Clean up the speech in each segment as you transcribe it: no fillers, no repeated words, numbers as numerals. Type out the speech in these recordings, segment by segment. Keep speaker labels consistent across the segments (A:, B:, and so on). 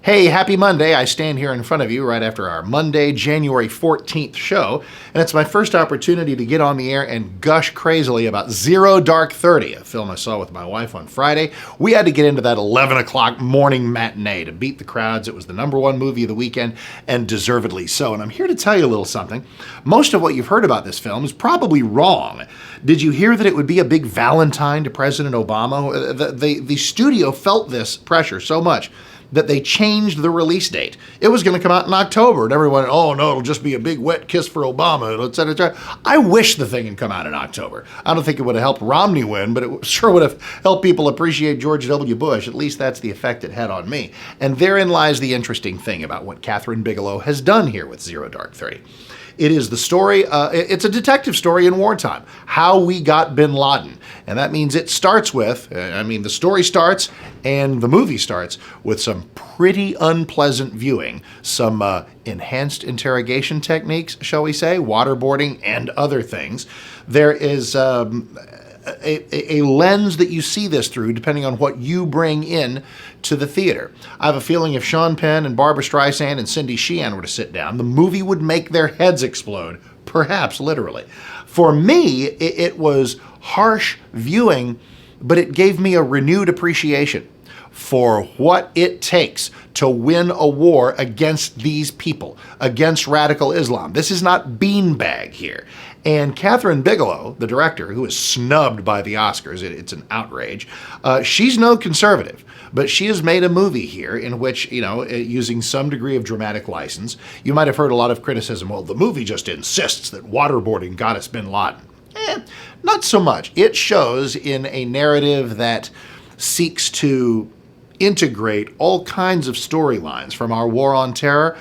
A: Hey, happy Monday. I stand here in front of you right after our Monday, January 14th show, and it's my first opportunity to get on the air and gush crazily about Zero Dark 30, a film I saw with my wife on Friday. We had to get into that 11 o'clock morning matinee to beat the crowds. It was the #1 movie of the weekend, and deservedly so. And I'm here to tell you a little something. Most of what you've heard about this film is probably wrong. Did you hear that it would be a big Valentine to President Obama? The studio felt this pressure so much that they changed the release date. It was going to come out in October, and everyone, oh no, it'll just be a big wet kiss for Obama, et cetera, et cetera. I wish the thing had come out in October. I don't think it would have helped Romney win, but it sure would have helped people appreciate George W. Bush. At least that's the effect it had on me. And therein lies the interesting thing about what Kathryn Bigelow has done here with Zero Dark 30. It is the story, it's a detective story in wartime, how we got bin Laden. And that means it starts with, the story starts and the movie starts with some pretty unpleasant viewing, some enhanced interrogation techniques, shall we say, waterboarding and other things. There is a lens that you see this through depending on what you bring in to the theater. I have a feeling if Sean Penn and Barbara Streisand and Cindy Sheehan were to sit down, the movie would make their heads explode, perhaps literally. For me, it was harsh viewing, but it gave me a renewed appreciation for what it takes to win a war against these people, against radical Islam. This is not beanbag here. And Kathryn Bigelow, the director, who is snubbed by the Oscars, it's an outrage, she's no conservative, but she has made a movie here in which, using some degree of dramatic license, you might have heard a lot of criticism, well, the movie just insists that waterboarding got us bin Laden. Not so much. It shows in a narrative that seeks to integrate all kinds of storylines, from our war on terror,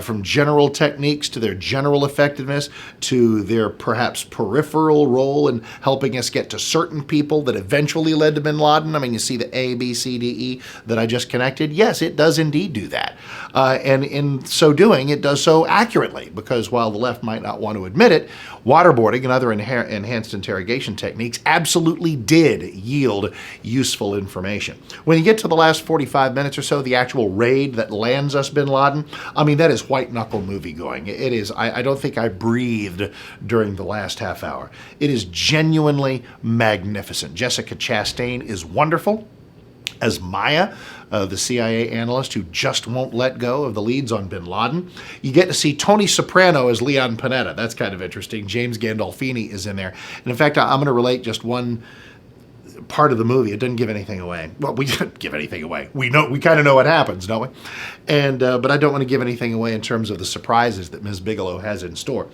A: from general techniques to their general effectiveness, to their perhaps peripheral role in helping us get to certain people that eventually led to bin Laden. You see the A, B, C, D, E that I just connected. Yes, it does indeed do that. And in so doing, it does so accurately, because while the left might not want to admit it, waterboarding and other enhanced interrogation techniques absolutely did yield useful information. When you get to the last 45 minutes or so, the actual raid that lands us bin Laden, that is white-knuckle movie going. It is, I don't think I breathed during the last half hour. It is genuinely magnificent. Jessica Chastain is wonderful as Maya, the CIA analyst who just won't let go of the leads on bin Laden. You get to see Tony Soprano as Leon Panetta. That's kind of interesting. James Gandolfini is in there. And in fact, I'm going to relate just one part of the movie. It doesn't give anything away. Well, we didn't give anything away. We kind of know what happens, don't we? And but I don't want to give anything away in terms of the surprises that Ms. Bigelow has in store.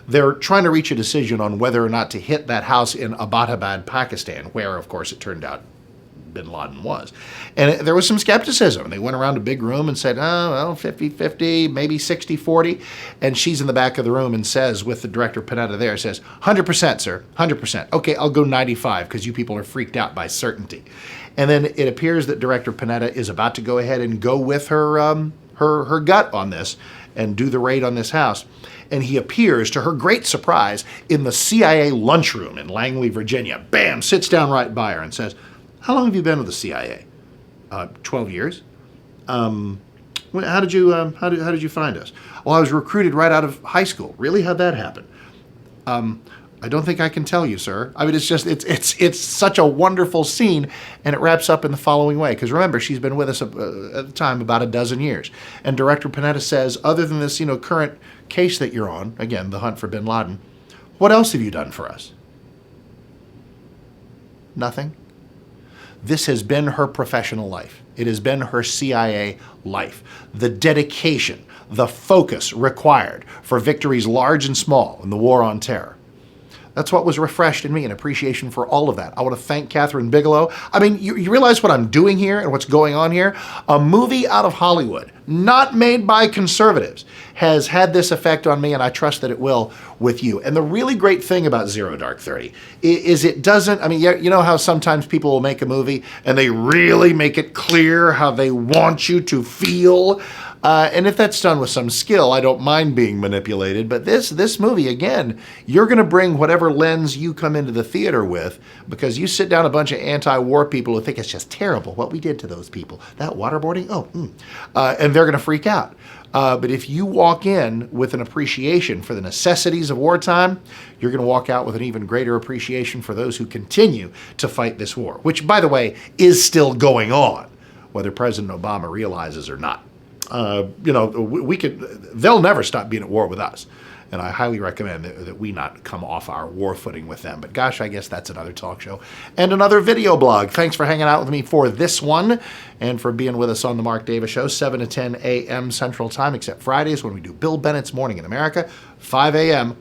A: They're trying to reach a decision on whether or not to hit that house in Abbottabad, Pakistan, where, of course, it turned out bin Laden was. And there was some skepticism. They went around a big room and said, 50-50, maybe 60-40. And she's in the back of the room and says, with the director Panetta there, says, 100%, sir, 100%. Okay, I'll go 95 because you people are freaked out by certainty. And then it appears that director Panetta is about to go ahead and go with her gut on this and do the raid on this house. And he appears, to her great surprise, in the CIA lunchroom in Langley, Virginia. Bam, sits down right by her and says, how long have you been with the CIA? 12 years. How did you find us? Well, I was recruited right out of high school. Really? How'd that happen? I don't think I can tell you, sir. It's such a wonderful scene, and it wraps up in the following way. Because remember, she's been with us at the time about a dozen years. And Director Panetta says, other than this, current case that you're on, again, the hunt for bin Laden, what else have you done for us? Nothing. This has been her professional life. It has been her CIA life. The dedication, the focus required for victories large and small in the war on terror. That's what was refreshed in me, an appreciation for all of that. I want to thank Kathryn Bigelow. You realize what I'm doing here and what's going on here? A movie out of Hollywood, not made by conservatives, has had this effect on me, and I trust that it will with you. And the really great thing about Zero Dark 30 is it doesn't, you know how sometimes people will make a movie and they really make it clear how they want you to feel? And if that's done with some skill, I don't mind being manipulated. But this movie, again, you're going to bring whatever lens you come into the theater with, because you sit down a bunch of anti-war people who think it's just terrible what we did to those people. That waterboarding, and they're going to freak out. But if you walk in with an appreciation for the necessities of wartime, you're going to walk out with an even greater appreciation for those who continue to fight this war, which, by the way, is still going on, whether President Obama realizes or not. They'll never stop being at war with us. And I highly recommend that we not come off our war footing with them. But gosh, I guess that's another talk show and another video blog. Thanks for hanging out with me for this one and for being with us on The Mark Davis Show, 7 to 10 a.m. Central Time, except Fridays when we do Bill Bennett's Morning in America, 5 a.m.,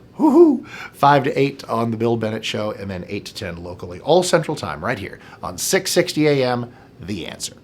A: 5 to 8 on The Bill Bennett Show, and then 8 to 10 locally, all Central Time right here on 660 a.m., The Answer.